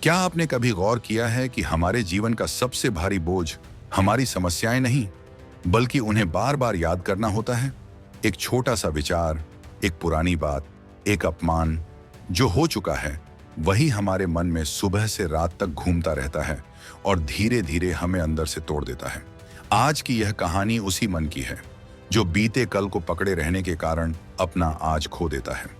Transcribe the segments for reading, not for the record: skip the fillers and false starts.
क्या आपने कभी गौर किया है कि हमारे जीवन का सबसे भारी बोझ हमारी समस्याएं नहीं, बल्कि उन्हें बार बार याद करना होता है? एक छोटा सा विचार, एक पुरानी बात, एक अपमान जो हो चुका है, वही हमारे मन में सुबह से रात तक घूमता रहता है और धीरे धीरे हमें अंदर से तोड़ देता है। आज की यह कहानी उसी मन की है जो बीते कल को पकड़े रहने के कारण अपना आज खो देता है।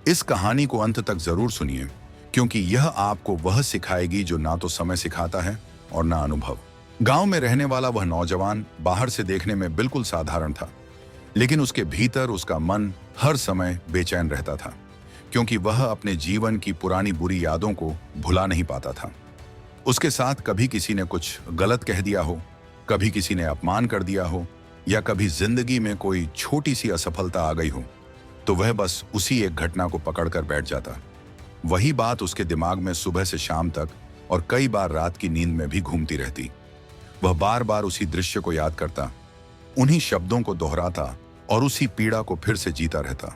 इस कहानी को अंत तक जरूर सुनिए, क्योंकि यह आपको वह सिखाएगी जो ना तो समय सिखाता है और ना अनुभव। गांव में रहने वाला वह नौजवान बाहर से देखने में बिल्कुल साधारण था, लेकिन उसके भीतर उसका मन हर समय बेचैन रहता था, क्योंकि वह अपने जीवन की पुरानी बुरी यादों को भुला नहीं पाता था। उसके साथ कभी किसी ने कुछ गलत कह दिया हो, कभी किसी ने अपमान कर दिया हो, या कभी जिंदगी में कोई छोटी सी असफलता आ गई हो, तो वह बस उसी एक घटना को पकड़कर बैठ जाता। वही बात उसके दिमाग में सुबह से शाम तक और कई बार रात की नींद में भी घूमती रहती। वह बार बार उसी दृश्य को याद करता, उन्हीं शब्दों को दोहराता और उसी पीड़ा को फिर से जीता रहता।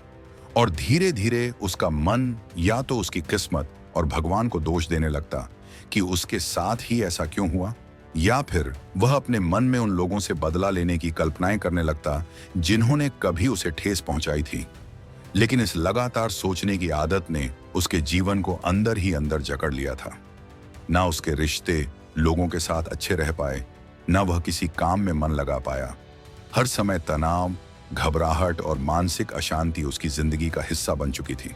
और धीरे धीरे उसका मन या तो उसकी किस्मत और भगवान को दोष देने लगता कि उसके साथ ही ऐसा क्यों हुआ, या फिर वह अपने मन में उन लोगों से बदला लेने की कल्पनाएं करने लगता जिन्होंने कभी उसे ठेस पहुंचाई थी। लेकिन इस लगातार सोचने की आदत ने उसके जीवन को अंदर ही अंदर जकड़ लिया था। ना उसके रिश्ते लोगों के साथ अच्छे रह पाए, ना वह किसी काम में मन लगा पाया। हर समय तनाव, घबराहट और मानसिक अशांति उसकी जिंदगी का हिस्सा बन चुकी थी।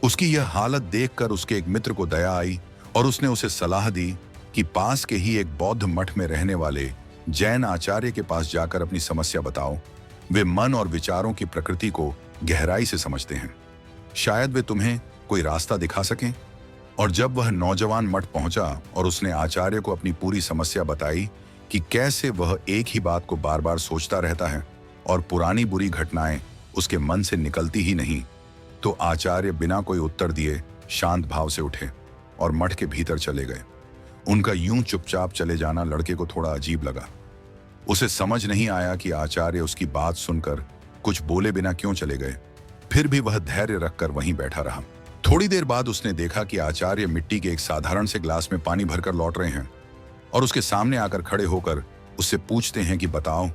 उसकी यह हालत देखकर उसके एक मित्र को दया आई और उसने उसे सलाह दी कि पास के ही एक बौद्ध मठ में रहने वाले जैन आचार्य के पास जाकर अपनी समस्या बताओ। वे मन और विचारों की प्रकृति को गहराई से समझते हैं, शायद वे तुम्हें कोई रास्ता दिखा सकें। और जब वह नौजवान मठ पहुंचा और उसने आचार्य को अपनी पूरी समस्या बताई कि कैसे वह एक ही बात को बार बार सोचता रहता है और पुरानी बुरी घटनाएं उसके मन से निकलती ही नहीं, तो आचार्य बिना कोई उत्तर दिए शांत भाव से उठे और मठ के भीतर चले गए। उनका यूं चुपचाप चले जाना लड़के को थोड़ा अजीब लगा। उसे समझ नहीं आया कि आचार्य उसकी बात सुनकर कुछ बोले बिना क्यों चले गए। फिर भी वह धैर्य रखकर वहीं बैठा रहा। थोड़ी देर बाद उसने देखा कि आचार्य मिट्टी के एक साधारण से ग्लास में पानी भरकर लौट रहे हैं और उसके सामने आकर खड़े होकर उससे पूछते हैं कि बताओ,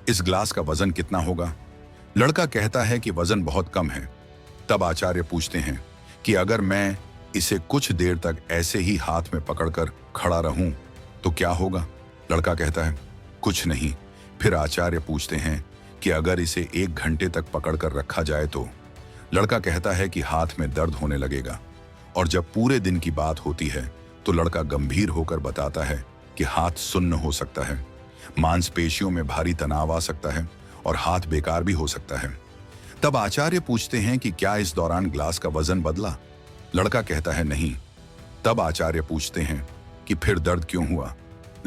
इस ग्लास का वजन कितना होगा? लड़का कहता है कि वजन बहुत कम है। तब आचार्य पूछते हैं कि अगर मैं इसे कुछ देर तक ऐसे ही हाथ में पकड़कर खड़ा रहूं तो क्या होगा? लड़का कहता है कुछ नहीं। फिर आचार्य पूछते हैं कि अगर इसे 1 घंटे तक पकड़कर रखा जाए तो? लड़का कहता है कि हाथ में दर्द होने लगेगा। और जब पूरे दिन की बात होती है तो लड़का गंभीर होकर बताता है कि हाथ सुन्न हो सकता है, मांसपेशियों में भारी तनाव आ सकता है और हाथ बेकार भी हो सकता है। तब आचार्य पूछते हैं कि क्या इस दौरान ग्लास का वजन बदला? लड़का कहता है नहीं। तब आचार्य पूछते हैं कि फिर दर्द क्यों हुआ?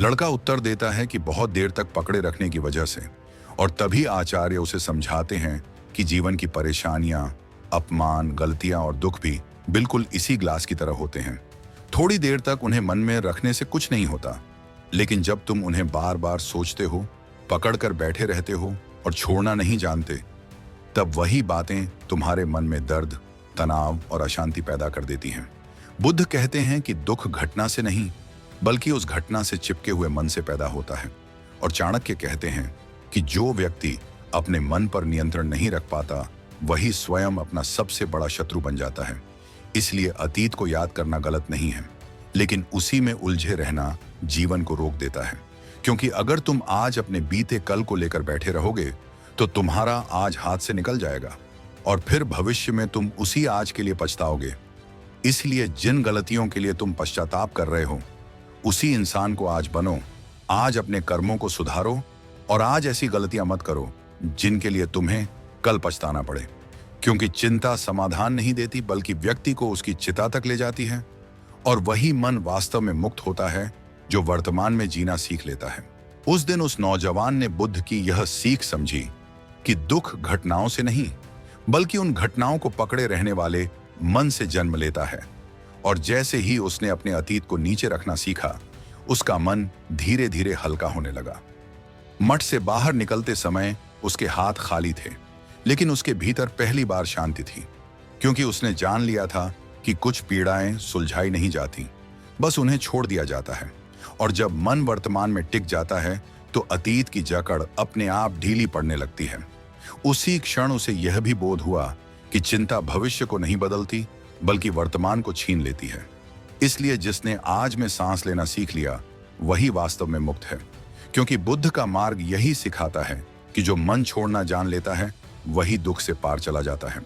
लड़का उत्तर देता है कि बहुत देर तक पकड़े रखने की वजह से। और तभी आचार्य उसे समझाते हैं कि जीवन की परेशानियां, अपमान, गलतियां और दुख भी बिल्कुल इसी ग्लास की तरह होते हैं। थोड़ी देर तक उन्हें मन में रखने से कुछ नहीं होता, लेकिन जब तुम उन्हें बार बार सोचते हो, पकड़कर बैठे रहते हो और छोड़ना नहीं जानते, तब वही बातें तुम्हारे मन में दर्द, तनाव और अशांति पैदा कर देती हैं। बुद्ध कहते हैं कि दुख घटना से नहीं, बल्कि उस घटना से चिपके हुए मन से पैदा होता है। और चाणक्य कहते हैं कि जो व्यक्ति अपने मन पर नियंत्रण नहीं रख पाता, वही स्वयं अपना सबसे बड़ा शत्रु बन जाता है। इसलिए अतीत को याद करना गलत नहीं है, लेकिन उसी में उलझे रहना जीवन को रोक देता है। क्योंकि अगर तुम आज अपने बीते कल को लेकर बैठे रहोगे तो तुम्हारा आज हाथ से निकल जाएगा और फिर भविष्य में तुम उसी आज के लिए पछताओगे। इसलिए जिन गलतियों के लिए तुम पश्चाताप कर रहे हो, उसी इंसान को आज बनो। आज अपने कर्मों को सुधारो और आज ऐसी गलतियां मत करो जिनके लिए तुम्हें कल पछताना पड़े। क्योंकि चिंता समाधान नहीं देती, बल्कि व्यक्ति को उसकी चिता तक ले जाती है। और वही मन वास्तव में मुक्त होता है जो वर्तमान में जीना सीख लेता है। उस दिन उस नौजवान ने बुद्ध की यह सीख समझी कि दुख घटनाओं से नहीं, बल्कि उन घटनाओं को पकड़े रहने वाले मन से जन्म लेता है। और जैसे ही उसने अपने अतीत को नीचे रखना सीखा, उसका मन धीरे धीरे हल्का होने लगा। मठ से बाहर निकलते समय उसके हाथ खाली थे, लेकिन उसके भीतर पहली बार शांति थी, क्योंकि उसने जान लिया था कि कुछ पीड़ाएं सुलझाई नहीं जाती, बस उन्हें छोड़ दिया जाता है। और जब मन वर्तमान में टिक जाता है तो अतीत की जकड़ अपने आप ढीली पड़ने लगती है। उसी क्षण उसे यह भी बोध हुआ कि चिंता भविष्य को नहीं बदलती बल्कि वर्तमान को छीन लेती है। इसलिए जिसने आज में सांस लेना सीख लिया वही वास्तव में मुक्त है, क्योंकि बुद्ध का मार्ग यही सिखाता है कि जो मन छोड़ना जान लेता है वही दुख से पार चला जाता है।